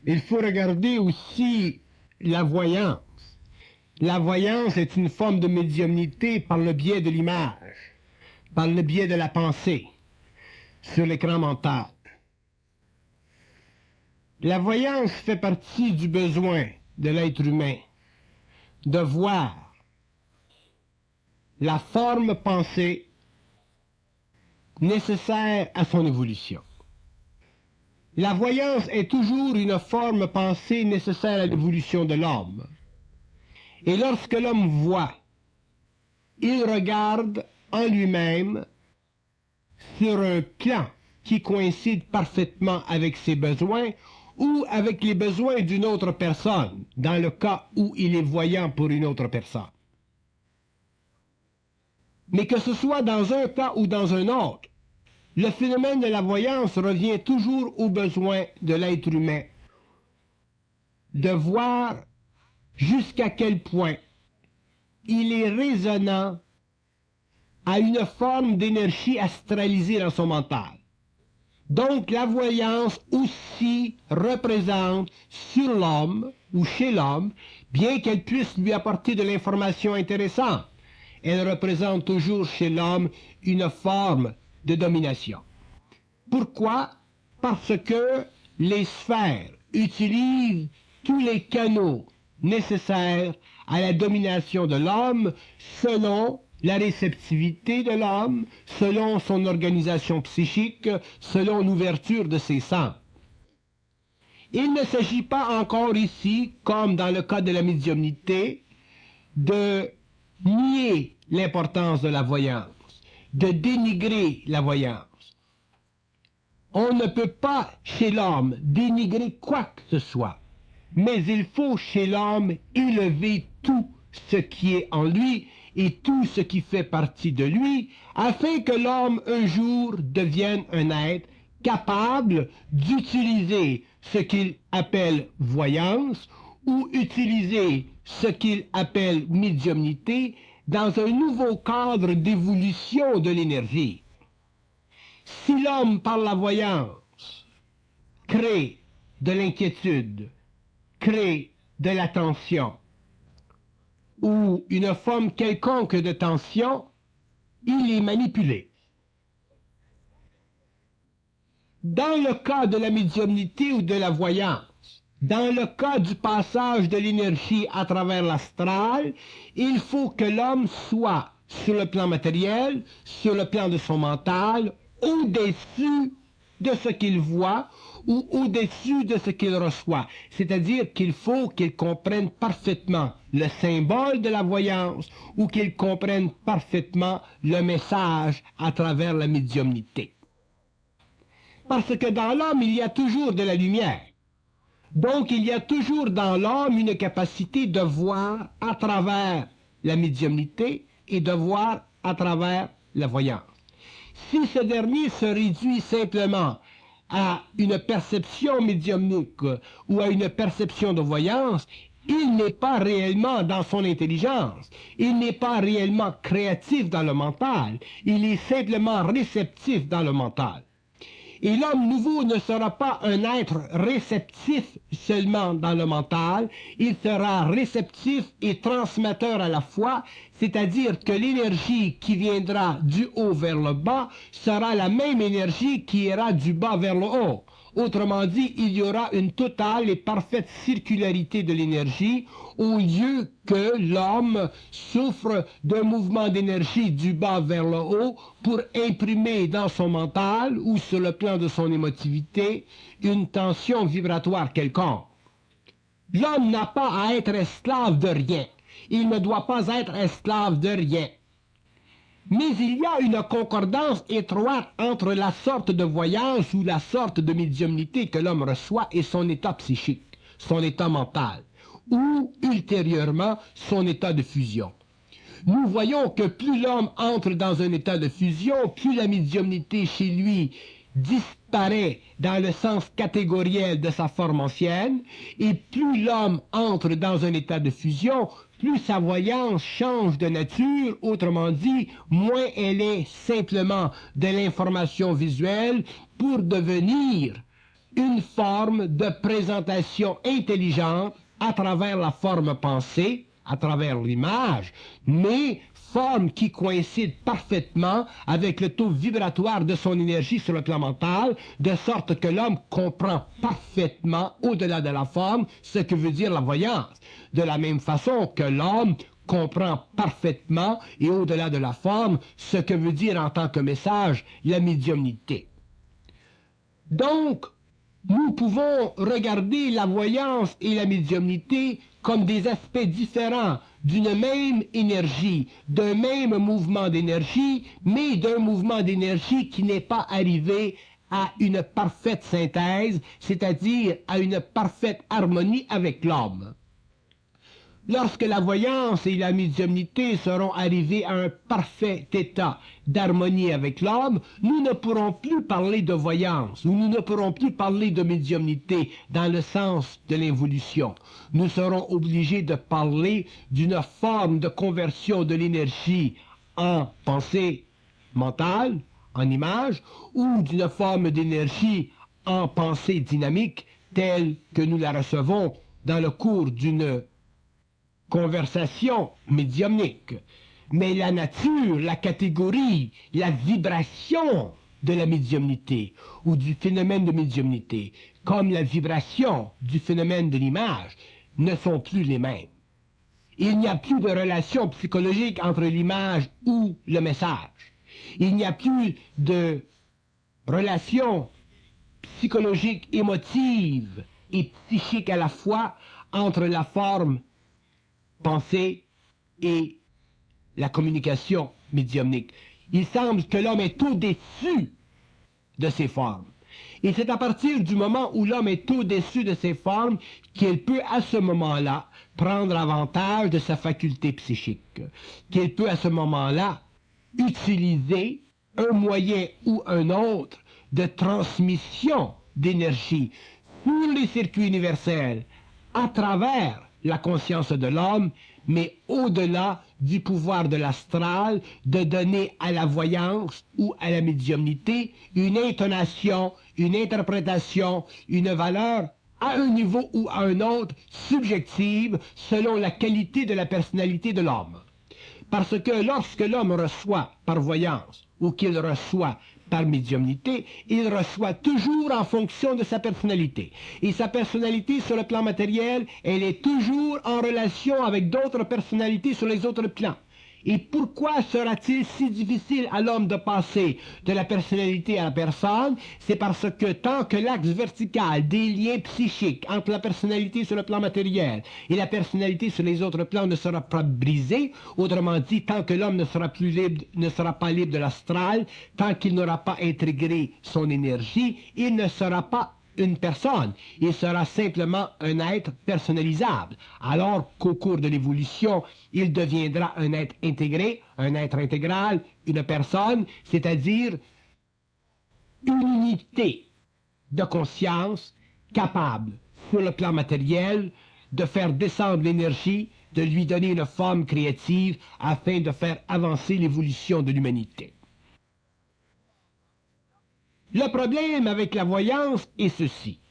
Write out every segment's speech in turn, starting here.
Il faut regarder aussi la voyance. La voyance est une forme de médiumnité par le biais de l'image, par le biais de la pensée, sur l'écran mental. La voyance fait partie du besoin de l'être humain de voir la forme pensée nécessaire à son évolution. La voyance est toujours une forme pensée nécessaire à l'évolution de l'homme. Et lorsque l'homme voit, il regarde en lui-même sur un plan qui coïncide parfaitement avec ses besoins ou avec les besoins d'une autre personne, dans le cas où il est voyant pour une autre personne. Mais que ce soit dans un cas ou dans un autre, le phénomène de la voyance revient toujours au besoin de l'être humain de voir jusqu'à quel point il est résonnant à une forme d'énergie astralisée dans son mental. Donc la voyance aussi représente sur l'homme ou chez l'homme, bien qu'elle puisse lui apporter de l'information intéressante, elle représente toujours chez l'homme une forme de domination. Pourquoi? Parce que les sphères utilisent tous les canaux nécessaires à la domination de l'homme selon la réceptivité de l'homme, selon son organisation psychique, selon l'ouverture de ses sens. Il ne s'agit pas encore ici, comme dans le cas de la médiumnité, de nier l'importance de la voyance, de dénigrer la voyance. On ne peut pas chez l'homme dénigrer quoi que ce soit, mais il faut chez l'homme élever tout ce qui est en lui et tout ce qui fait partie de lui, afin que l'homme un jour devienne un être capable d'utiliser ce qu'il appelle voyance ou utiliser ce qu'il appelle médiumnité dans un nouveau cadre d'évolution de l'énergie. Si l'homme, par la voyance, crée de l'inquiétude, crée de la tension, ou une forme quelconque de tension, il est manipulé. Dans le cas de la médiumnité ou de la voyance, dans le cas du passage de l'énergie à travers l'astral, il faut que l'homme soit, sur le plan matériel, sur le plan de son mental, au-dessus de ce qu'il voit ou au-dessus de ce qu'il reçoit. C'est-à-dire qu'il faut qu'il comprenne parfaitement le symbole de la voyance ou qu'il comprenne parfaitement le message à travers la médiumnité. Parce que dans l'homme, il y a toujours de la lumière. Donc, il y a toujours dans l'homme une capacité de voir à travers la médiumnité et de voir à travers la voyance. Si ce dernier se réduit simplement à une perception médiumnique ou à une perception de voyance, il n'est pas réellement dans son intelligence, il n'est pas réellement créatif dans le mental, il est simplement réceptif dans le mental. Et l'homme nouveau ne sera pas un être réceptif seulement dans le mental, il sera réceptif et transmetteur à la fois, c'est-à-dire que l'énergie qui viendra du haut vers le bas sera la même énergie qui ira du bas vers le haut. Autrement dit, il y aura une totale et parfaite circularité de l'énergie au lieu que l'homme souffre d'un mouvement d'énergie du bas vers le haut pour imprimer dans son mental ou sur le plan de son émotivité une tension vibratoire quelconque. L'homme n'a pas à être esclave de rien. Il ne doit pas être esclave de rien. Mais il y a une concordance étroite entre la sorte de voyance ou la sorte de médiumnité que l'homme reçoit et son état psychique, son état mental, ou ultérieurement son état de fusion. Nous voyons que plus l'homme entre dans un état de fusion, plus la médiumnité chez lui disparaît dans le sens catégoriel de sa forme ancienne, et plus l'homme entre dans un état de fusion, plus sa voyance change de nature, autrement dit, moins elle est simplement de l'information visuelle pour devenir une forme de présentation intelligente à travers la forme pensée, à travers l'image, mais forme qui coïncide parfaitement avec le taux vibratoire de son énergie sur le plan mental, de sorte que l'homme comprend parfaitement, au-delà de la forme, ce que veut dire la voyance. De la même façon que l'homme comprend parfaitement et au-delà de la forme ce que veut dire en tant que message la médiumnité. Donc, nous pouvons regarder la voyance et la médiumnité comme des aspects différents d'une même énergie, d'un même mouvement d'énergie, mais d'un mouvement d'énergie qui n'est pas arrivé à une parfaite synthèse, c'est-à-dire à une parfaite harmonie avec l'homme. Lorsque la voyance et la médiumnité seront arrivées à un parfait état d'harmonie avec l'homme, nous ne pourrons plus parler de voyance, ou nous ne pourrons plus parler de médiumnité dans le sens de l'évolution. Nous serons obligés de parler d'une forme de conversion de l'énergie en pensée mentale, en image, ou d'une forme d'énergie en pensée dynamique telle que nous la recevons dans le cours d'une conversation médiumnique. Mais la nature, la catégorie, la vibration de la médiumnité ou du phénomène de médiumnité, comme la vibration du phénomène de l'image, ne sont plus les mêmes. Il n'y a plus de relation psychologique entre l'image ou le message. Il n'y a plus de relation psychologique, émotive et psychique à la fois entre la forme pensée et la communication médiumnique. Il semble que l'homme est au-dessus de ces formes. Et c'est à partir du moment où l'homme est au-dessus de ces formes qu'il peut à ce moment-là prendre avantage de sa faculté psychique, qu'il peut à ce moment-là utiliser un moyen ou un autre de transmission d'énergie sur les circuits universels à travers la conscience de l'homme, mais au-delà du pouvoir de l'astral, de donner à la voyance ou à la médiumnité une intonation, une interprétation, une valeur à un niveau ou à un autre subjective selon la qualité de la personnalité de l'homme. Parce que lorsque l'homme reçoit par voyance ou qu'il reçoit par médiumnité, il reçoit toujours en fonction de sa personnalité. Et sa personnalité sur le plan matériel, elle est toujours en relation avec d'autres personnalités sur les autres plans. Et pourquoi sera-t-il si difficile à l'homme de passer de la personnalité à la personne? C'est parce que tant que l'axe vertical des liens psychiques entre la personnalité sur le plan matériel et la personnalité sur les autres plans ne sera pas brisé, autrement dit, tant que l'homme ne sera pas libre de l'astral, tant qu'il n'aura pas intégré son énergie, il ne sera pas une personne, il sera simplement un être personnalisable, alors qu'au cours de l'évolution, il deviendra un être intégré, un être intégral, une personne, c'est-à-dire une unité de conscience capable, sur le plan matériel, de faire descendre l'énergie, de lui donner une forme créative afin de faire avancer l'évolution de l'humanité. Le problème avec la voyance est ceci,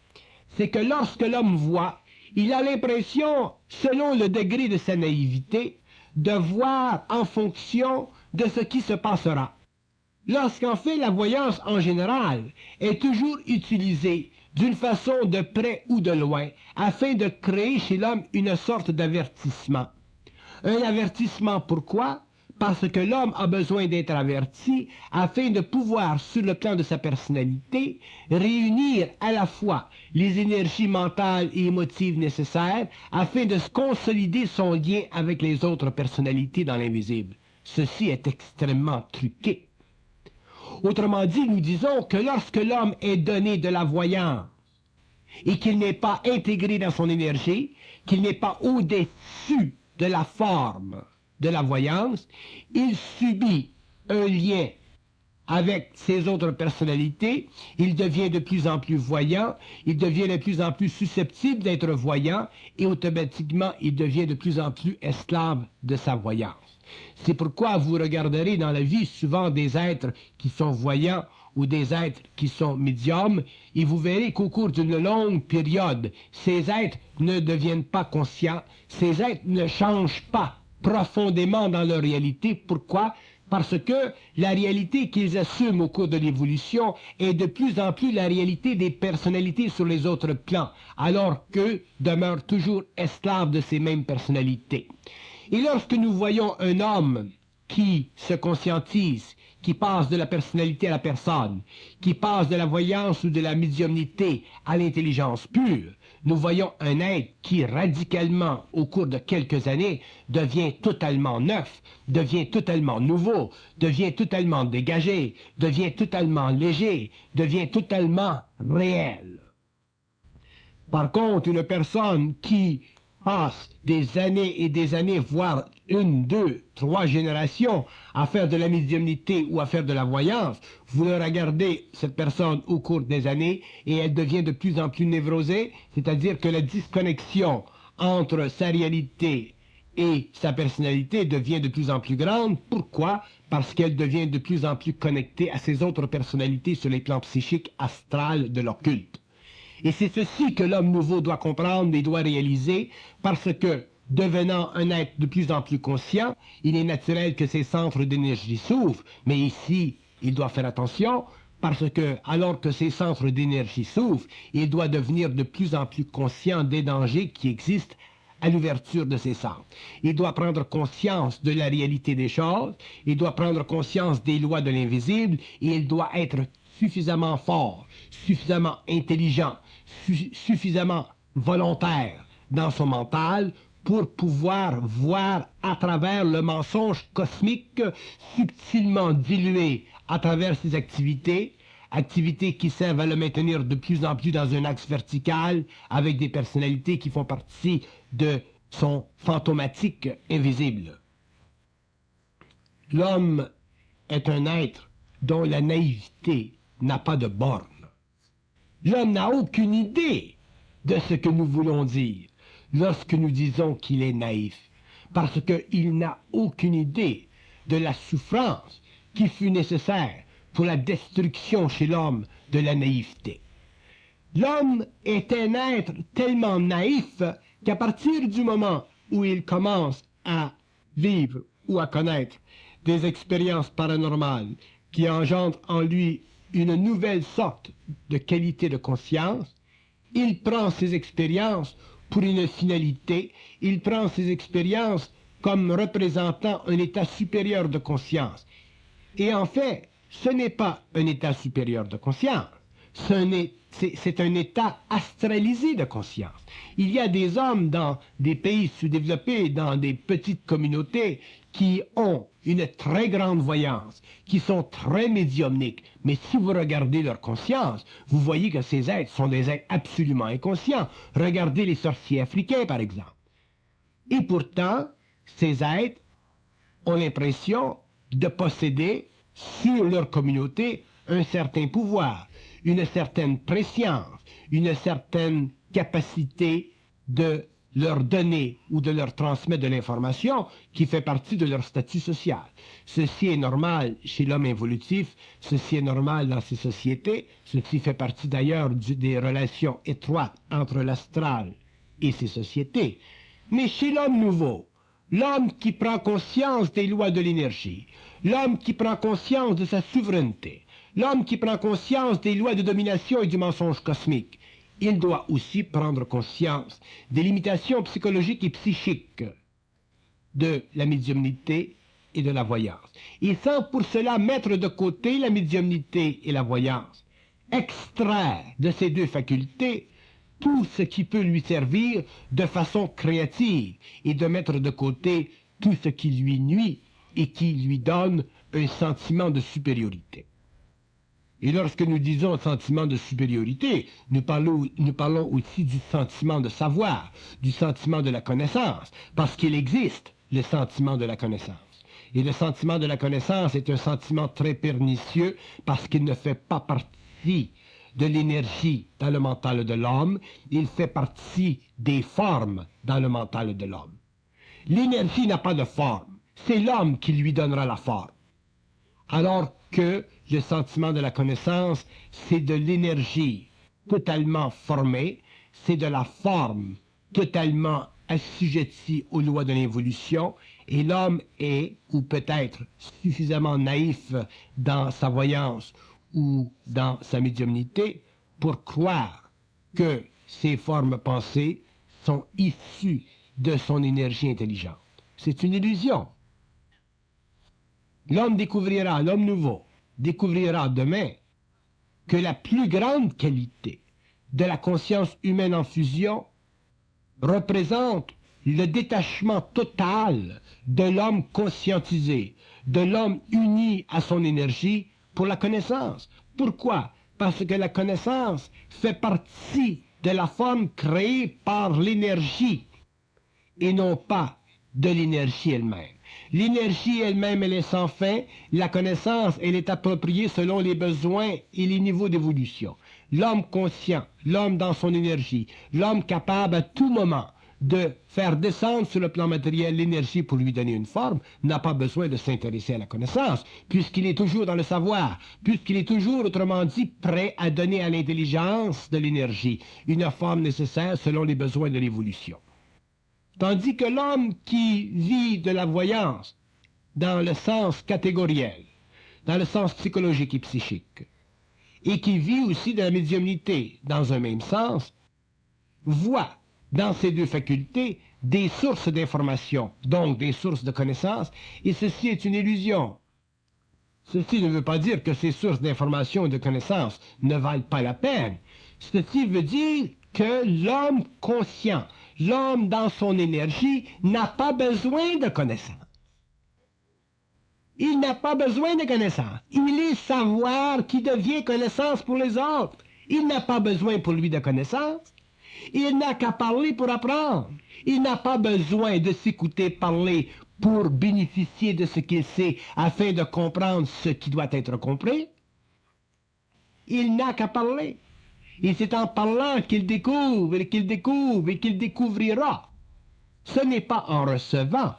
c'est que lorsque l'homme voit, il a l'impression, selon le degré de sa naïveté, de voir en fonction de ce qui se passera. Lorsqu'en fait la voyance en général est toujours utilisée d'une façon de près ou de loin, afin de créer chez l'homme une sorte d'avertissement. Un avertissement pourquoi? Parce que l'homme a besoin d'être averti afin de pouvoir, sur le plan de sa personnalité, réunir à la fois les énergies mentales et émotives nécessaires afin de consolider son lien avec les autres personnalités dans l'invisible. Ceci est extrêmement truqué. Autrement dit, nous disons que lorsque l'homme est donné de la voyance et qu'il n'est pas intégré dans son énergie, qu'il n'est pas au-dessus de la forme de la voyance, il subit un lien avec ses autres personnalités, il devient de plus en plus voyant, il devient de plus en plus susceptible d'être voyant, et automatiquement il devient de plus en plus esclave de sa voyance. C'est pourquoi vous regarderez dans la vie souvent des êtres qui sont voyants ou des êtres qui sont médiums, et vous verrez qu'au cours d'une longue période, ces êtres ne deviennent pas conscients, ces êtres ne changent pas profondément dans leur réalité. Pourquoi? Parce que la réalité qu'ils assument au cours de l'évolution est de plus en plus la réalité des personnalités sur les autres plans, alors qu'eux demeurent toujours esclaves de ces mêmes personnalités. Et lorsque nous voyons un homme qui se conscientise, qui passe de la personnalité à la personne, qui passe de la voyance ou de la médiumnité à l'intelligence pure, nous voyons un être qui radicalement, au cours de quelques années, devient totalement neuf, devient totalement nouveau, devient totalement dégagé, devient totalement léger, devient totalement réel. Par contre, une personne qui passe des années et des années, voire 1, 2, 3 générations à faire de la médiumnité ou à faire de la voyance, vous le regardez, cette personne, au cours des années, et elle devient de plus en plus névrosée, c'est-à-dire que la disconnexion entre sa réalité et sa personnalité devient de plus en plus grande. Pourquoi? Parce qu'elle devient de plus en plus connectée à ses autres personnalités sur les plans psychiques astrales de l'occulte. Et c'est ceci que l'homme nouveau doit comprendre et doit réaliser, parce que, devenant un être de plus en plus conscient, il est naturel que ses centres d'énergie s'ouvrent, mais ici, il doit faire attention, parce que, alors que ses centres d'énergie s'ouvrent, il doit devenir de plus en plus conscient des dangers qui existent à l'ouverture de ses centres. Il doit prendre conscience de la réalité des choses, il doit prendre conscience des lois de l'invisible, et il doit être suffisamment fort, suffisamment intelligent, suffisamment volontaire dans son mental pour pouvoir voir à travers le mensonge cosmique subtilement dilué à travers ses activités qui servent à le maintenir de plus en plus dans un axe vertical avec des personnalités qui font partie de son fantomatique invisible. L'homme est un être dont la naïveté n'a pas de borne. L'homme n'a aucune idée de ce que nous voulons dire lorsque nous disons qu'il est naïf, parce qu'il n'a aucune idée de la souffrance qui fut nécessaire pour la destruction chez l'homme de la naïveté. L'homme est un être tellement naïf qu'à partir du moment où il commence à vivre ou à connaître des expériences paranormales qui engendrent en lui une nouvelle sorte de qualité de conscience, il prend ces expériences pour une finalité, il prend ces expériences comme représentant un état supérieur de conscience. Et en fait, ce n'est pas un état supérieur de conscience, c'est un état astralisé de conscience. Il y a des hommes dans des pays sous-développés, dans des petites communautés, qui ont une très grande voyance, qui sont très médiumniques. Mais si vous regardez leur conscience, vous voyez que ces êtres sont des êtres absolument inconscients. Regardez les sorciers africains, par exemple. Et pourtant, ces êtres ont l'impression de posséder sur leur communauté un certain pouvoir, une certaine préscience, une certaine capacité de leur donner ou de leur transmettre de l'information qui fait partie de leur statut social. Ceci est normal chez l'homme évolutif, ceci est normal dans ces sociétés, ceci fait partie d'ailleurs des relations étroites entre l'astral et ces sociétés. Mais chez l'homme nouveau, l'homme qui prend conscience des lois de l'énergie, l'homme qui prend conscience de sa souveraineté, l'homme qui prend conscience des lois de domination et du mensonge cosmique, il doit aussi prendre conscience des limitations psychologiques et psychiques de la médiumnité et de la voyance. Et sans pour cela mettre de côté la médiumnité et la voyance, extraire de ces deux facultés tout ce qui peut lui servir de façon créative et de mettre de côté tout ce qui lui nuit et qui lui donne un sentiment de supériorité. Et lorsque nous disons sentiment de supériorité, nous parlons aussi du sentiment de savoir, du sentiment de la connaissance, parce qu'il existe le sentiment de la connaissance. Et le sentiment de la connaissance est un sentiment très pernicieux parce qu'il ne fait pas partie de l'énergie dans le mental de l'homme, il fait partie des formes dans le mental de l'homme. L'énergie n'a pas de forme, c'est l'homme qui lui donnera la forme. Alors, que le sentiment de la connaissance, c'est de l'énergie totalement formée, c'est de la forme totalement assujettie aux lois de l'évolution, et l'homme est, ou peut-être suffisamment naïf dans sa voyance ou dans sa médiumnité, pour croire que ces formes pensées sont issues de son énergie intelligente. C'est une illusion. L'homme nouveau, découvrira demain que la plus grande qualité de la conscience humaine en fusion représente le détachement total de l'homme conscientisé, de l'homme uni à son énergie pour la connaissance. Pourquoi? Parce que la connaissance fait partie de la forme créée par l'énergie et non pas de l'énergie elle-même. L'énergie elle-même, elle est sans fin. La connaissance, elle est appropriée selon les besoins et les niveaux d'évolution. L'homme conscient, l'homme dans son énergie, l'homme capable à tout moment de faire descendre sur le plan matériel l'énergie pour lui donner une forme, n'a pas besoin de s'intéresser à la connaissance, puisqu'il est toujours dans le savoir, puisqu'il est toujours, autrement dit, prêt à donner à l'intelligence de l'énergie une forme nécessaire selon les besoins de l'évolution. Tandis que l'homme qui vit de la voyance dans le sens catégoriel, dans le sens psychologique et psychique, et qui vit aussi de la médiumnité dans un même sens, voit dans ces deux facultés des sources d'information, donc des sources de connaissances, et ceci est une illusion. Ceci ne veut pas dire que ces sources d'information et de connaissances ne valent pas la peine. Ceci veut dire que l'homme conscient, l'homme dans son énergie, n'a pas besoin de connaissances. Il n'a pas besoin de connaissances. Il est savoir qui devient connaissance pour les autres. Il n'a pas besoin pour lui de connaissances. Il n'a qu'à parler pour apprendre. Il n'a pas besoin de s'écouter parler pour bénéficier de ce qu'il sait afin de comprendre ce qui doit être compris. Il n'a qu'à parler. Et c'est en parlant qu'il découvre et qu'il découvre et qu'il découvrira. Ce n'est pas en recevant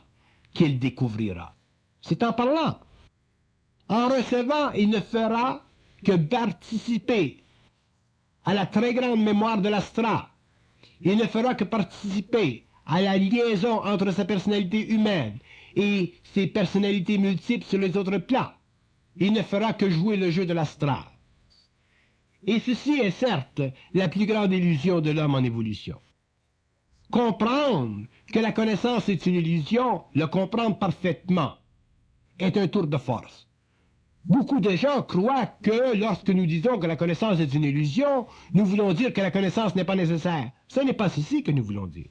qu'il découvrira. C'est en parlant. En recevant, il ne fera que participer à la très grande mémoire de l'astral. Il ne fera que participer à la liaison entre sa personnalité humaine et ses personnalités multiples sur les autres plans. Il ne fera que jouer le jeu de l'astral. Et ceci est certes la plus grande illusion de l'homme en évolution. Comprendre que la connaissance est une illusion, le comprendre parfaitement, est un tour de force. Beaucoup de gens croient que lorsque nous disons que la connaissance est une illusion, nous voulons dire que la connaissance n'est pas nécessaire. Ce n'est pas ceci que nous voulons dire.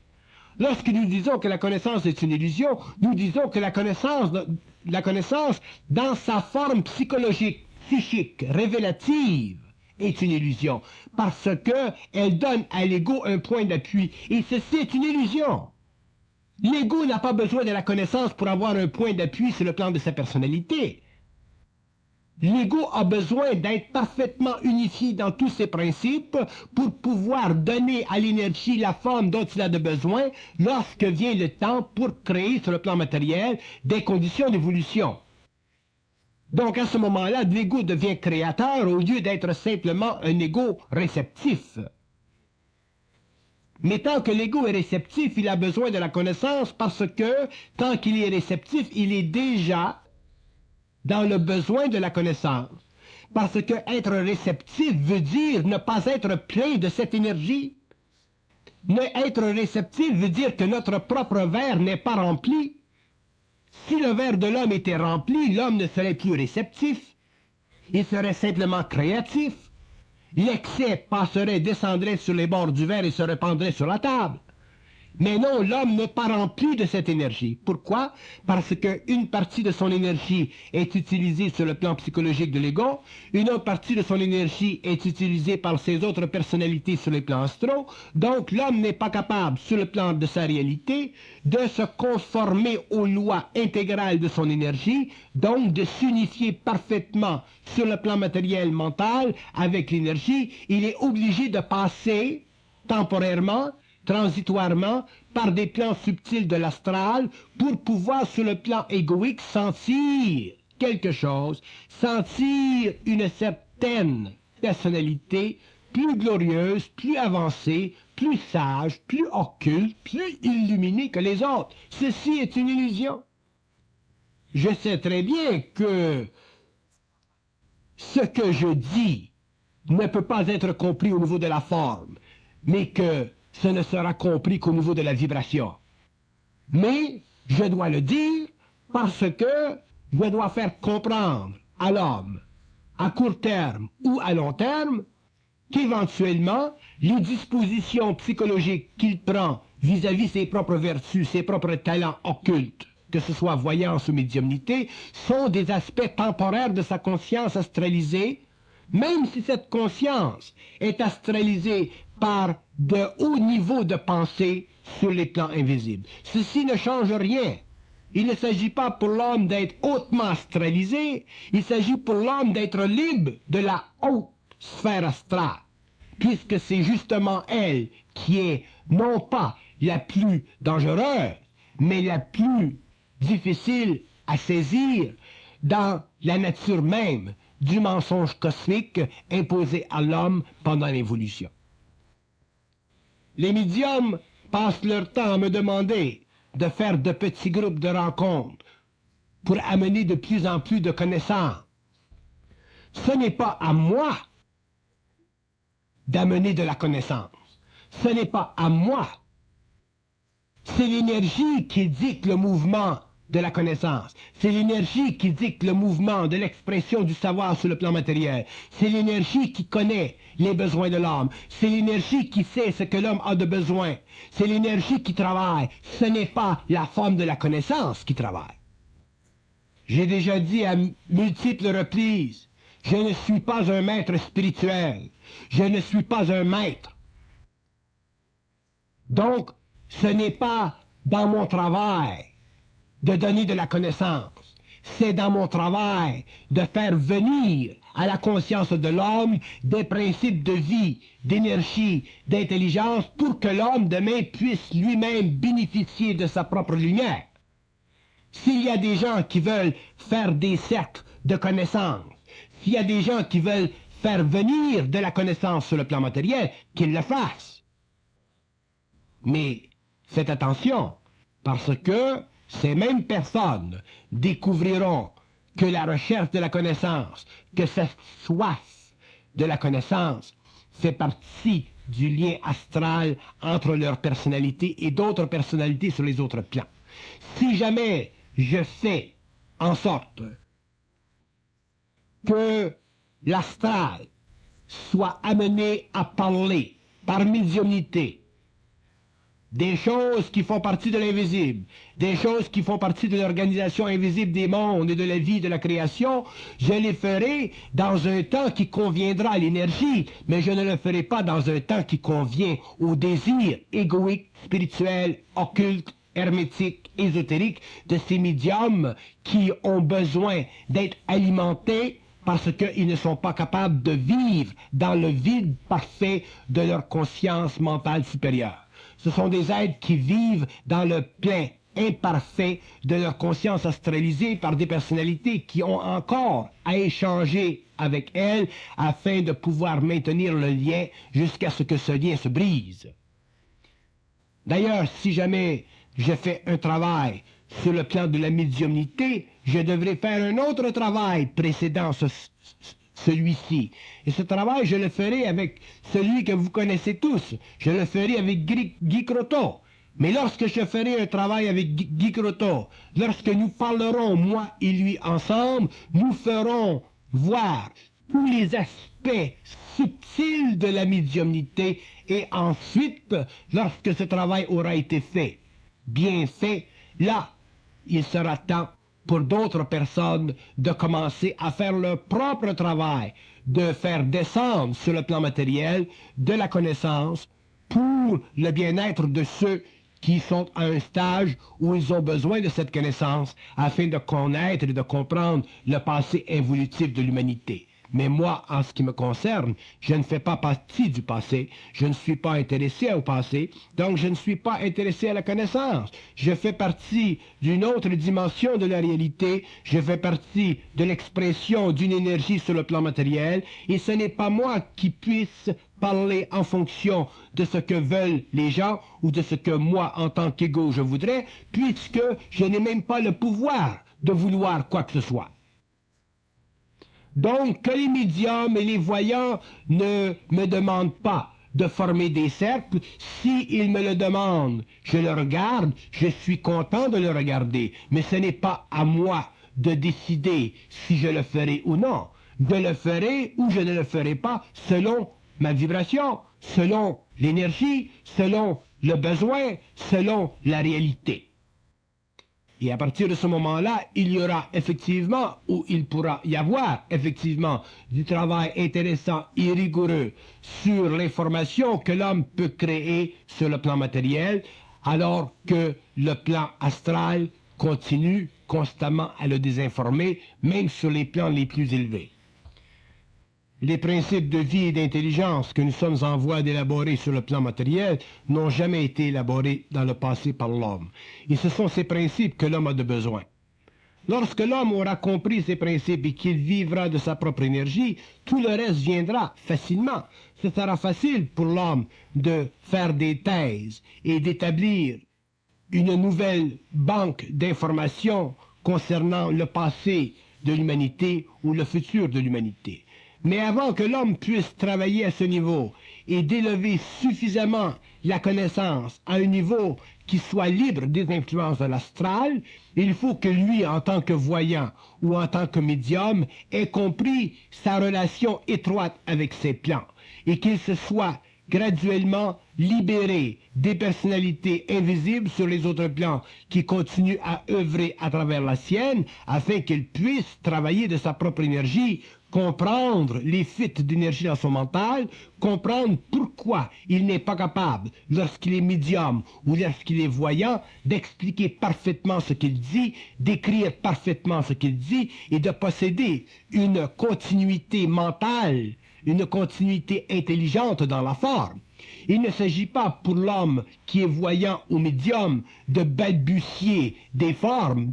Lorsque nous disons que la connaissance est une illusion, nous disons que la connaissance dans sa forme psychologique, psychique, révélative, est une illusion, parce qu'elle donne à l'ego un point d'appui, et ceci est une illusion. L'ego n'a pas besoin de la connaissance pour avoir un point d'appui sur le plan de sa personnalité. L'ego a besoin d'être parfaitement unifié dans tous ses principes pour pouvoir donner à l'énergie la forme dont il a besoin lorsque vient le temps pour créer sur le plan matériel des conditions d'évolution. Donc à ce moment-là, l'ego devient créateur au lieu d'être simplement un ego réceptif. Mais tant que l'ego est réceptif, il a besoin de la connaissance parce que tant qu'il est réceptif, il est déjà dans le besoin de la connaissance. Parce que être réceptif veut dire ne pas être plein de cette énergie. Ne être réceptif veut dire que notre propre verre n'est pas rempli. Si le verre de l'homme était rempli, l'homme ne serait plus réceptif. Il serait simplement créatif. L'excès passerait, descendrait sur les bords du verre et se répandrait sur la table. Mais non, l'homme n'est pas rempli de cette énergie. Pourquoi? Parce qu'une partie de son énergie est utilisée sur le plan psychologique de l'ego, une autre partie de son énergie est utilisée par ses autres personnalités sur les plans astraux, donc l'homme n'est pas capable, sur le plan de sa réalité, de se conformer aux lois intégrales de son énergie, donc de s'unifier parfaitement sur le plan matériel mental avec l'énergie. Il est obligé de passer temporairement, transitoirement, par des plans subtils de l'astral, pour pouvoir, sur le plan égoïque, sentir quelque chose, sentir une certaine personnalité plus glorieuse, plus avancée, plus sage, plus occulte, plus illuminée que les autres. Ceci est une illusion. Je sais très bien que ce que je dis ne peut pas être compris au niveau de la forme, mais que ce ne sera compris qu'au niveau de la vibration. Mais je dois le dire parce que je dois faire comprendre à l'homme, à court terme ou à long terme, qu'éventuellement, les dispositions psychologiques qu'il prend vis-à-vis ses propres vertus, ses propres talents occultes, que ce soit voyance ou médiumnité, sont des aspects temporaires de sa conscience astralisée, même si cette conscience est astralisée par de hauts niveaux de pensée sur les plans invisibles. Ceci ne change rien. Il ne s'agit pas pour l'homme d'être hautement astralisé, il s'agit pour l'homme d'être libre de la haute sphère astrale, puisque c'est justement elle qui est non pas la plus dangereuse, mais la plus difficile à saisir dans la nature même du mensonge cosmique imposé à l'homme pendant l'évolution. Les médiums passent leur temps à me demander de faire de petits groupes de rencontres pour amener de plus en plus de connaissances. Ce n'est pas à moi d'amener de la connaissance. Ce n'est pas à moi. C'est l'énergie qui dicte le mouvement de la connaissance. C'est l'énergie qui dicte le mouvement de l'expression du savoir sur le plan matériel. C'est l'énergie qui connaît les besoins de l'homme. C'est l'énergie qui sait ce que l'homme a de besoin. C'est l'énergie qui travaille. Ce n'est pas la forme de la connaissance qui travaille. J'ai déjà dit à multiples reprises, je ne suis pas un maître spirituel. Je ne suis pas un maître. Donc, ce n'est pas dans mon travail de donner de la connaissance. C'est dans mon travail de faire venir à la conscience de l'homme des principes de vie, d'énergie, d'intelligence pour que l'homme demain puisse lui-même bénéficier de sa propre lumière. S'il y a des gens qui veulent faire des cercles de connaissances, s'il y a des gens qui veulent faire venir de la connaissance sur le plan matériel, qu'ils le fassent. Mais faites attention, parce que ces mêmes personnes découvriront que la recherche de la connaissance, que cette soif de la connaissance fait partie du lien astral entre leur personnalité et d'autres personnalités sur les autres plans. Si jamais je fais en sorte que l'astral soit amené à parler par médiumnité des choses qui font partie de l'invisible, des choses qui font partie de l'organisation invisible des mondes et de la vie de la création, je les ferai dans un temps qui conviendra à l'énergie, mais je ne le ferai pas dans un temps qui convient au désir égoïque, spirituel, occulte, hermétique, ésotérique de ces médiums qui ont besoin d'être alimentés parce qu'ils ne sont pas capables de vivre dans le vide parfait de leur conscience mentale supérieure. Ce sont des êtres qui vivent dans le plein imparfait de leur conscience astralisée par des personnalités qui ont encore à échanger avec elles afin de pouvoir maintenir le lien jusqu'à ce que ce lien se brise. D'ailleurs, si jamais je fais un travail sur le plan de la médiumnité, je devrais faire un autre travail précédant celui-ci. Et ce travail, je le ferai avec celui que vous connaissez tous. Je le ferai avec Guy Croteau. Mais lorsque je ferai un travail avec Guy Croteau, lorsque nous parlerons, moi et lui, ensemble, nous ferons voir tous les aspects subtils de la médiumnité et ensuite, lorsque ce travail aura été fait, bien fait, là, il sera temps pour d'autres personnes de commencer à faire leur propre travail, de faire descendre sur le plan matériel de la connaissance pour le bien-être de ceux qui sont à un stage où ils ont besoin de cette connaissance afin de connaître et de comprendre le passé évolutif de l'humanité. Mais moi, en ce qui me concerne, je ne fais pas partie du passé, je ne suis pas intéressé au passé, donc je ne suis pas intéressé à la connaissance. Je fais partie d'une autre dimension de la réalité, je fais partie de l'expression d'une énergie sur le plan matériel, et ce n'est pas moi qui puisse parler en fonction de ce que veulent les gens ou de ce que moi, en tant qu'égo, je voudrais, puisque je n'ai même pas le pouvoir de vouloir quoi que ce soit. Donc, que les médiums et les voyants ne me demandent pas de former des cercles, s'ils me le demandent, je le regarde, je suis content de le regarder, mais ce n'est pas à moi de décider si je le ferai ou non. Je le ferai ou je ne le ferai pas selon ma vibration, selon l'énergie, selon le besoin, selon la réalité. Et à partir de ce moment-là, il y aura effectivement, ou il pourra y avoir effectivement, du travail intéressant et rigoureux sur l'information que l'homme peut créer sur le plan matériel, alors que le plan astral continue constamment à le désinformer, même sur les plans les plus élevés. Les principes de vie et d'intelligence que nous sommes en voie d'élaborer sur le plan matériel n'ont jamais été élaborés dans le passé par l'homme. Et ce sont ces principes que l'homme a de besoin. Lorsque l'homme aura compris ces principes et qu'il vivra de sa propre énergie, tout le reste viendra facilement. Ce sera facile pour l'homme de faire des thèses et d'établir une nouvelle banque d'informations concernant le passé de l'humanité ou le futur de l'humanité. Mais avant que l'homme puisse travailler à ce niveau et d'élever suffisamment la connaissance à un niveau qui soit libre des influences de l'astral, il faut que lui, en tant que voyant ou en tant que médium, ait compris sa relation étroite avec ses plans et qu'il se soit graduellement libéré des personnalités invisibles sur les autres plans qui continuent à œuvrer à travers la sienne afin qu'il puisse travailler de sa propre énergie, comprendre les fuites d'énergie dans son mental, comprendre pourquoi il n'est pas capable, lorsqu'il est médium ou lorsqu'il est voyant, d'expliquer parfaitement ce qu'il dit, d'écrire parfaitement ce qu'il dit et de posséder une continuité mentale, une continuité intelligente dans la forme. Il ne s'agit pas pour l'homme qui est voyant ou médium de balbutier des formes,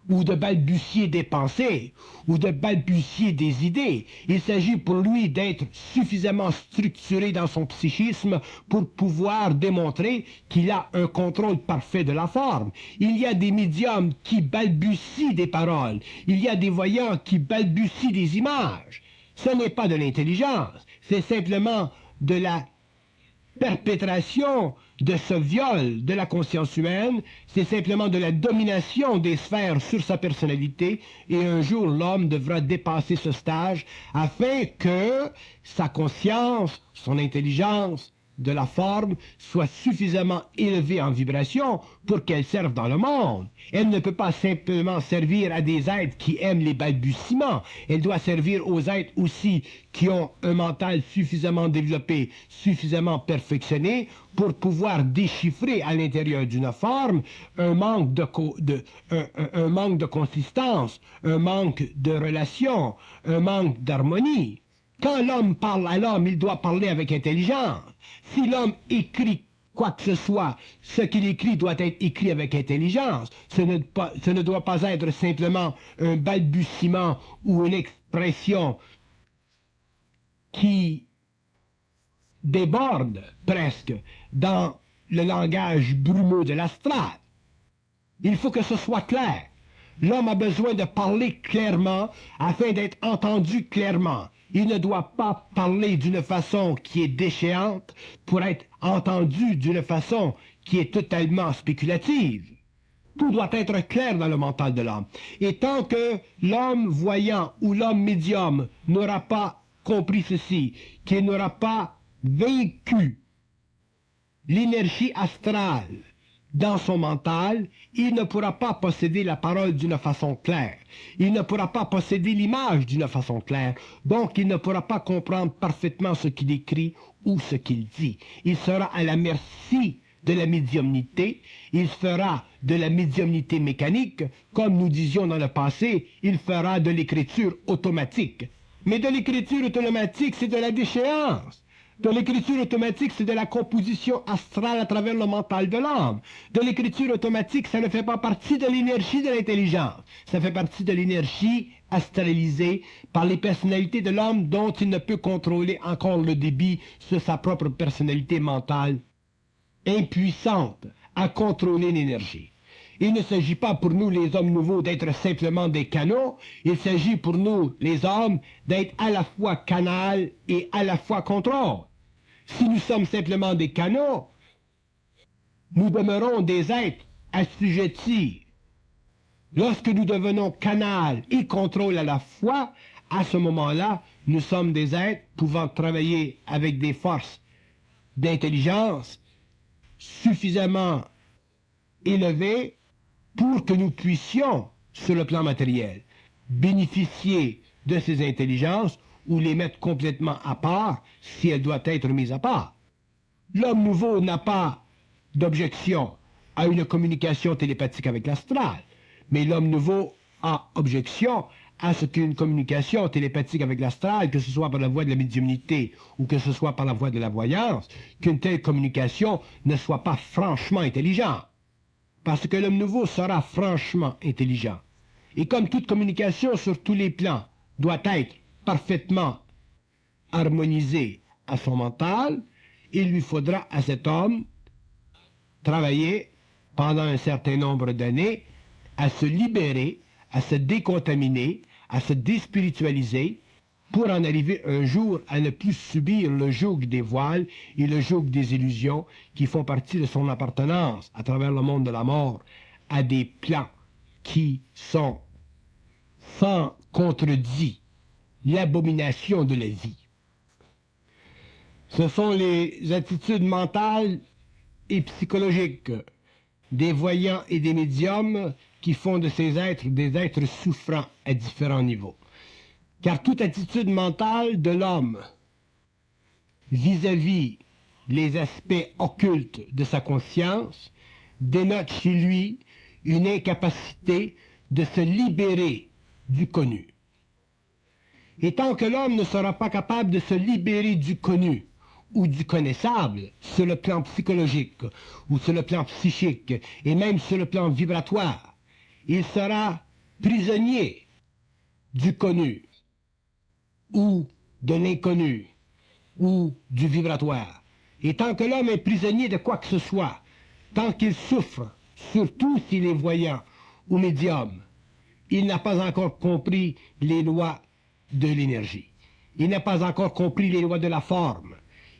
ou de balbutier des pensées, ou de balbutier des idées. Il s'agit pour lui d'être suffisamment structuré dans son psychisme pour pouvoir démontrer qu'il a un contrôle parfait de la forme. Il y a des médiums qui balbutient des paroles. Il y a des voyants qui balbutient des images. Ce n'est pas de l'intelligence, c'est simplement de la perpétration de ce viol de la conscience humaine, c'est simplement de la domination des sphères sur sa personnalité, et un jour l'homme devra dépasser ce stage afin que sa conscience, son intelligence de la forme soit suffisamment élevée en vibration pour qu'elle serve dans le monde. Elle ne peut pas simplement servir à des êtres qui aiment les balbutiements. Elle doit servir aux êtres aussi qui ont un mental suffisamment développé, suffisamment perfectionné pour pouvoir déchiffrer à l'intérieur d'une forme un manque un manque de consistance, un manque de relation, un manque d'harmonie. Quand l'homme parle à l'homme, il doit parler avec intelligence. Si l'homme écrit quoi que ce soit, ce qu'il écrit doit être écrit avec intelligence. Ce ne doit pas être simplement un balbutiement ou une expression qui déborde presque dans le langage brumeux de l'astral. Il faut que ce soit clair. L'homme a besoin de parler clairement afin d'être entendu clairement. Il ne doit pas parler d'une façon qui est déchéante pour être entendu d'une façon qui est totalement spéculative. Tout doit être clair dans le mental de l'homme. Et tant que l'homme voyant ou l'homme médium n'aura pas compris ceci, qu'il n'aura pas vaincu l'énergie astrale dans son mental, il ne pourra pas posséder la parole d'une façon claire. Il ne pourra pas posséder l'image d'une façon claire. Donc, il ne pourra pas comprendre parfaitement ce qu'il écrit ou ce qu'il dit. Il sera à la merci de la médiumnité. Il fera de la médiumnité mécanique. Comme nous disions dans le passé, il fera de l'écriture automatique. Mais de l'écriture automatique, c'est de la déchéance. De l'écriture automatique, c'est de la composition astrale à travers le mental de l'homme. De l'écriture automatique, ça ne fait pas partie de l'énergie de l'intelligence. Ça fait partie de l'énergie astralisée par les personnalités de l'homme dont il ne peut contrôler encore le débit sur sa propre personnalité mentale, impuissante à contrôler l'énergie. Il ne s'agit pas pour nous, les hommes nouveaux, d'être simplement des canaux. Il s'agit pour nous, les hommes, d'être à la fois canal et à la fois contrôle. Si nous sommes simplement des canaux, nous demeurons des êtres assujettis. Lorsque nous devenons canal et contrôle à la fois, à ce moment-là, nous sommes des êtres pouvant travailler avec des forces d'intelligence suffisamment élevées pour que nous puissions, sur le plan matériel, bénéficier de ces intelligences ou les mettre complètement à part si elles doivent être mises à part. L'homme nouveau n'a pas d'objection à une communication télépathique avec l'astral, mais l'homme nouveau a objection à ce qu'une communication télépathique avec l'astral, que ce soit par la voie de la médiumnité ou que ce soit par la voie de la voyance, qu'une telle communication ne soit pas franchement intelligente. Parce que l'homme nouveau sera franchement intelligent. Et comme toute communication sur tous les plans doit être parfaitement harmonisée à son mental, il lui faudra à cet homme travailler pendant un certain nombre d'années à se libérer, à se décontaminer, à se déspiritualiser, pour en arriver un jour à ne plus subir le joug des voiles et le joug des illusions qui font partie de son appartenance à travers le monde de la mort à des plans qui sont sans contredit l'abomination de la vie. Ce sont les attitudes mentales et psychologiques des voyants et des médiums qui font de ces êtres des êtres souffrants à différents niveaux. Car toute attitude mentale de l'homme vis-à-vis les aspects occultes de sa conscience dénote chez lui une incapacité de se libérer du connu. Et tant que l'homme ne sera pas capable de se libérer du connu ou du connaissable sur le plan psychologique ou sur le plan psychique et même sur le plan vibratoire, il sera prisonnier du connu ou de l'inconnu ou du vibratoire. Et tant que l'homme est prisonnier de quoi que ce soit, tant qu'il souffre, surtout s'il est voyant ou médium, il n'a pas encore compris les lois de l'énergie. Il n'a pas encore compris les lois de la forme.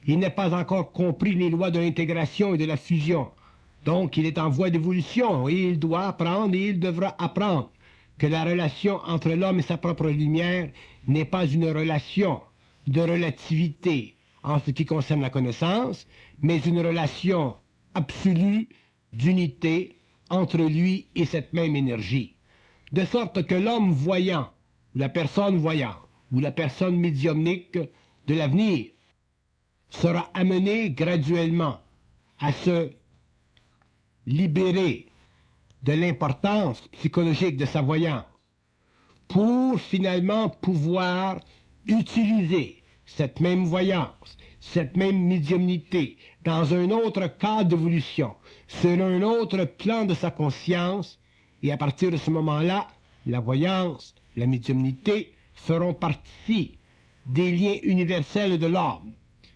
Il n'a pas encore compris les lois de l'intégration et de la fusion. Donc il est en voie d'évolution et il doit apprendre et il devra apprendre que la relation entre l'homme et sa propre lumière n'est pas une relation de relativité en ce qui concerne la connaissance, mais une relation absolue d'unité entre lui et cette même énergie. De sorte que l'homme voyant, ou la personne voyante, ou la personne médiumnique de l'avenir sera amené graduellement à se libérer de l'importance psychologique de sa voyance pour finalement pouvoir utiliser cette même voyance, cette même médiumnité dans un autre cadre d'évolution, sur un autre plan de sa conscience, et à partir de ce moment-là, la voyance, la médiumnité feront partie des liens universels de l'homme,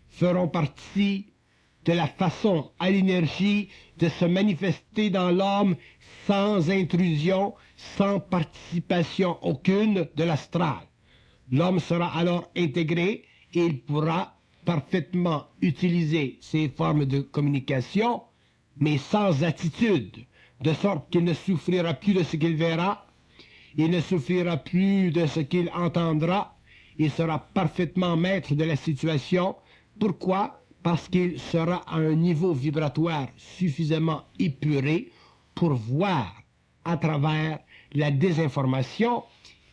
feront partie de la façon à l'énergie de se manifester dans l'homme sans intrusion, sans participation aucune de l'astral. L'homme sera alors intégré et il pourra parfaitement utiliser ces formes de communication, mais sans attitude, de sorte qu'il ne souffrira plus de ce qu'il verra, il ne souffrira plus de ce qu'il entendra, il sera parfaitement maître de la situation. Pourquoi? Parce qu'il sera à un niveau vibratoire suffisamment épuré pour voir à travers la désinformation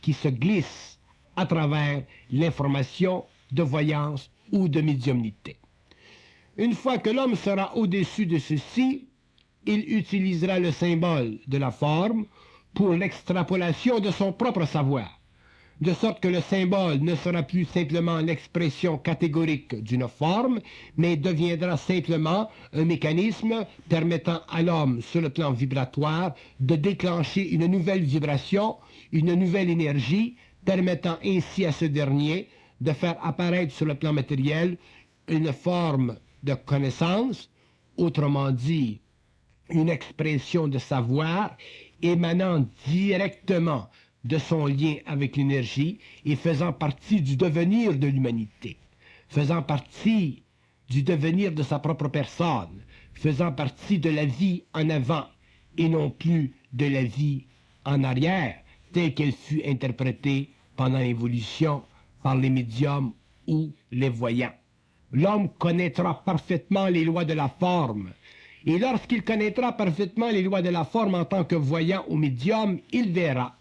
qui se glisse à travers l'information de voyance ou de médiumnité. Une fois que l'homme sera au-dessus de ceci, il utilisera le symbole de la forme pour l'extrapolation de son propre savoir. de sorte que le symbole ne sera plus simplement l'expression catégorique d'une forme, mais deviendra simplement un mécanisme permettant à l'homme, sur le plan vibratoire, de déclencher une nouvelle vibration, une nouvelle énergie, permettant ainsi à ce dernier de faire apparaître sur le plan matériel une forme de connaissance, autrement dit, une expression de savoir émanant directement de son lien avec l'énergie et faisant partie du devenir de l'humanité, faisant partie du devenir de sa propre personne, faisant partie de la vie en avant et non plus de la vie en arrière, telle qu'elle fut interprétée pendant l'évolution par les médiums ou les voyants. L'homme connaîtra parfaitement les lois de la forme, et lorsqu'il connaîtra parfaitement les lois de la forme en tant que voyant ou médium, il verra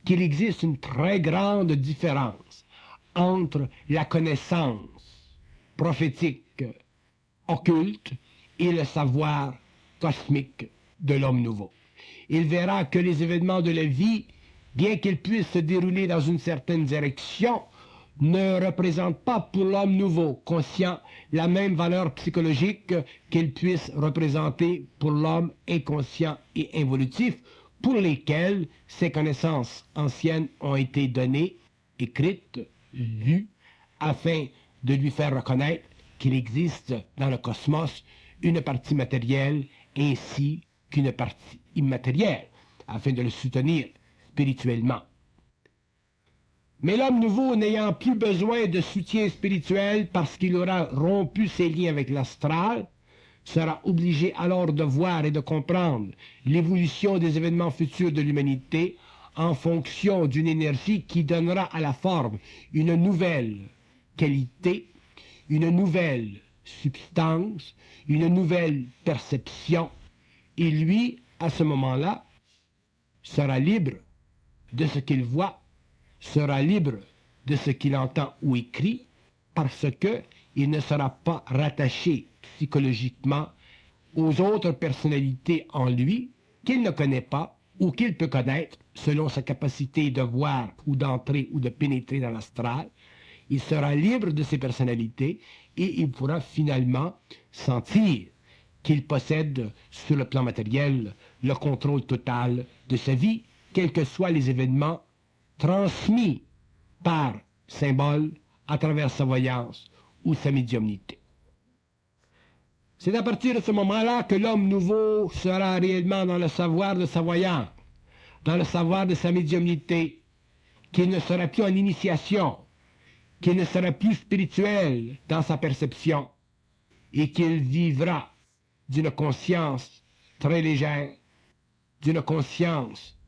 qu'il existe une très grande différence entre la connaissance prophétique occulte et le savoir cosmique de l'homme nouveau. Il verra que les événements de la vie, bien qu'ils puissent se dérouler dans une certaine direction, ne représentent pas pour l'homme nouveau, conscient, la même valeur psychologique qu'ils puissent représenter pour l'homme inconscient et involutif, pour lesquels ces connaissances anciennes ont été données, écrites, lues, afin de lui faire reconnaître qu'il existe dans le cosmos une partie matérielle ainsi qu'une partie immatérielle, afin de le soutenir spirituellement. Mais l'homme nouveau, n'ayant plus besoin de soutien spirituel parce qu'il aura rompu ses liens avec l'astral, sera obligé alors de voir et de comprendre l'évolution des événements futurs de l'humanité en fonction d'une énergie qui donnera à la forme une nouvelle qualité, une nouvelle substance, une nouvelle perception. Et lui, à ce moment-là, sera libre de ce qu'il voit, sera libre de ce qu'il entend ou écrit, parce qu'il ne sera pas rattaché psychologiquement aux autres personnalités en lui qu'il ne connaît pas ou qu'il peut connaître selon sa capacité de voir ou d'entrer ou de pénétrer dans l'astral. Il sera libre de ces personnalités et il pourra finalement sentir qu'il possède sur le plan matériel le contrôle total de sa vie, quels que soient les événements transmis par symbole à travers sa voyance ou sa médiumnité. C'est à partir de ce moment-là que l'homme nouveau sera réellement dans le savoir de sa voyance, dans le savoir de sa médiumnité, qu'il ne sera plus en initiation, qu'il ne sera plus spirituel dans sa perception, et qu'il vivra d'une conscience très légère, d'une conscience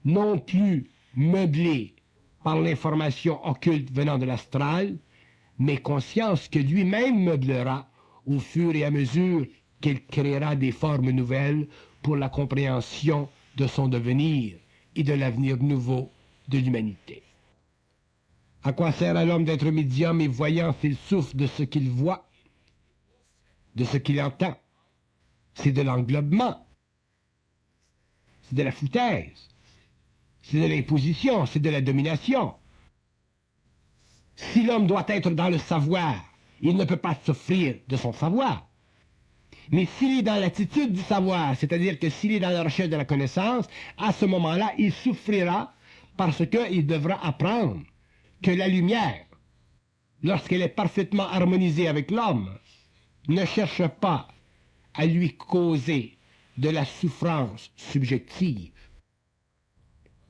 non plus meublée par l'information occulte venant de l'astral, mais conscience que lui-même meublera au fur et à mesure qu'il créera des formes nouvelles pour la compréhension de son devenir et de l'avenir nouveau de l'humanité. À quoi sert à l'homme d'être médium et voyant s'il souffre de ce qu'il voit, de ce qu'il entend? C'est de l'englobement, c'est de la foutaise, c'est de l'imposition, c'est de la domination. Si l'homme doit être dans le savoir, il ne peut pas souffrir de son savoir. Mais s'il est dans l'attitude du savoir, c'est-à-dire que s'il est dans la recherche de la connaissance, à ce moment-là, il souffrira parce qu'il devra apprendre que la lumière, lorsqu'elle est parfaitement harmonisée avec l'homme, ne cherche pas à lui causer de la souffrance subjective.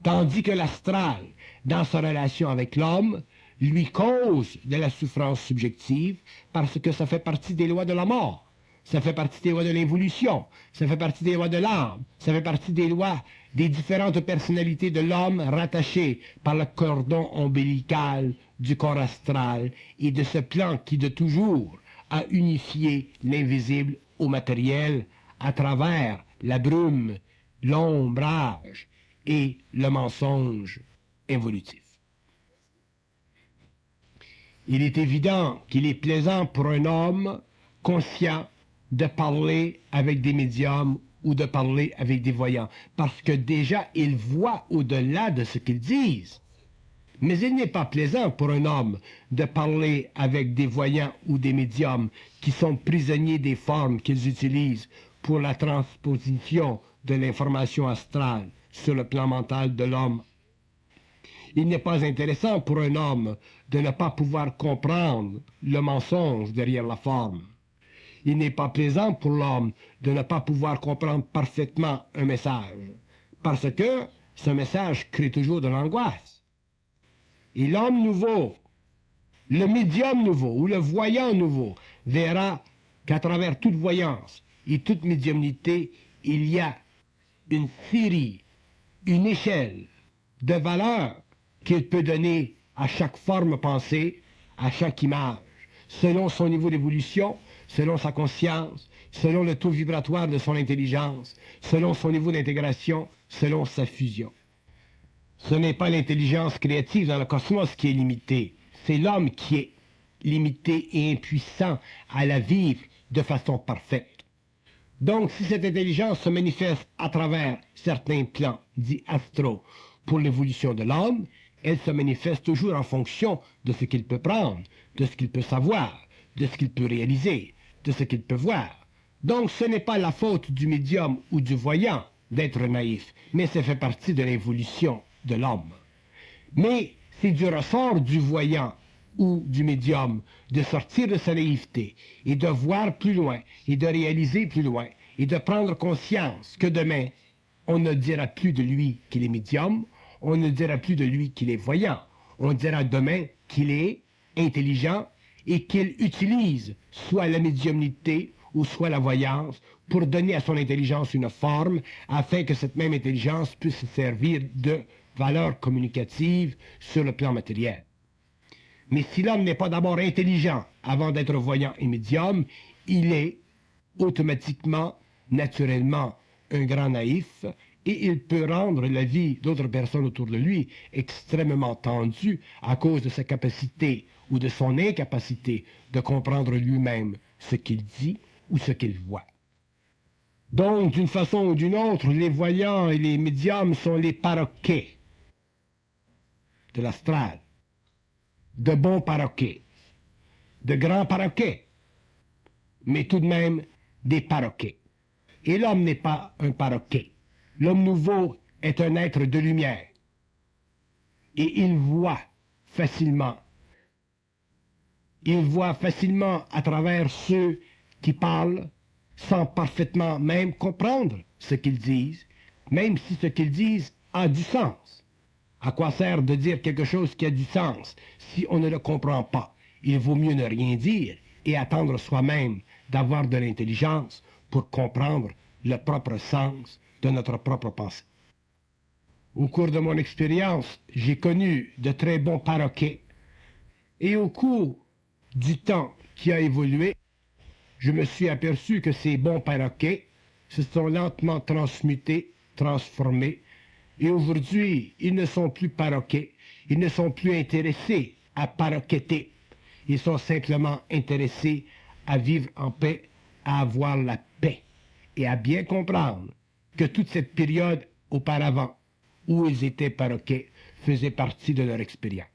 Tandis que l'astral, dans sa relation avec l'homme, lui cause de la souffrance subjective parce que ça fait partie des lois de la mort, ça fait partie des lois de l'évolution, ça fait partie des lois de l'âme, ça fait partie des lois des différentes personnalités de l'homme rattachées par le cordon ombilical du corps astral et de ce plan qui de toujours a unifié l'invisible au matériel à travers la brume, l'ombrage et le mensonge involutif. Il est évident qu'il est plaisant pour un homme conscient de parler avec des médiums ou de parler avec des voyants, parce que déjà, ils voient au-delà de ce qu'ils disent. Mais il n'est pas plaisant pour un homme de parler avec des voyants ou des médiums qui sont prisonniers des formes qu'ils utilisent pour la transposition de l'information astrale sur le plan mental de l'homme. Il n'est pas intéressant pour un homme de ne pas pouvoir comprendre le mensonge derrière la forme. Il n'est pas plaisant pour l'homme de ne pas pouvoir comprendre parfaitement un message, parce que ce message crée toujours de l'angoisse. Et l'homme nouveau, le médium nouveau ou le voyant nouveau verra qu'à travers toute voyance et toute médiumnité, il y a une série, une échelle de valeurs qu'il peut donner à chaque forme pensée, à chaque image, selon son niveau d'évolution, selon sa conscience, selon le taux vibratoire de son intelligence, selon son niveau d'intégration, selon sa fusion. Ce n'est pas l'intelligence créative dans le cosmos qui est limitée, c'est l'homme qui est limité et impuissant à la vivre de façon parfaite. Donc, si cette intelligence se manifeste à travers certains plans dits astraux pour l'évolution de l'homme, elle se manifeste toujours en fonction de ce qu'il peut prendre, de ce qu'il peut savoir, de ce qu'il peut réaliser, de ce qu'il peut voir. Donc, ce n'est pas la faute du médium ou du voyant d'être naïf, mais ça fait partie de l'évolution de l'homme. Mais c'est du ressort du voyant ou du médium de sortir de sa naïveté et de voir plus loin et de réaliser plus loin et de prendre conscience que demain, on ne dira plus de lui qu'il est médium, on ne dira plus de lui qu'il est voyant, on dira demain qu'il est intelligent et qu'il utilise soit la médiumnité ou soit la voyance pour donner à son intelligence une forme afin que cette même intelligence puisse se servir de valeur communicative sur le plan matériel. Mais si l'homme n'est pas d'abord intelligent avant d'être voyant et médium, il est automatiquement, naturellement, un grand naïf et il peut rendre la vie d'autres personnes autour de lui extrêmement tendue à cause de sa capacité ou de son incapacité de comprendre lui-même ce qu'il dit ou ce qu'il voit. Donc, d'une façon ou d'une autre, les voyants et les médiums sont les paroquets de l'astral, de bons paroquets, de grands paroquets, mais tout de même des paroquets. Et l'homme n'est pas un paroquet. L'homme nouveau est un être de lumière. Et il voit facilement. Il voit facilement à travers ceux qui parlent sans parfaitement même comprendre ce qu'ils disent, même si ce qu'ils disent a du sens. À quoi sert de dire quelque chose qui a du sens si on ne le comprend pas? Il vaut mieux ne rien dire et attendre soi-même d'avoir de l'intelligence pour comprendre le propre sens de notre propre pensée. Au cours de mon expérience, j'ai connu de très bons paroquets et au cours du temps qui a évolué, je me suis aperçu que ces bons paroquets se sont lentement transmutés, transformés, et aujourd'hui, ils ne sont plus paroquets, ils ne sont plus intéressés à paroqueter, ils sont simplement intéressés à vivre en paix, à avoir la paix, et à bien comprendre que toute cette période auparavant, où ils étaient paroquets, faisait partie de leur expérience.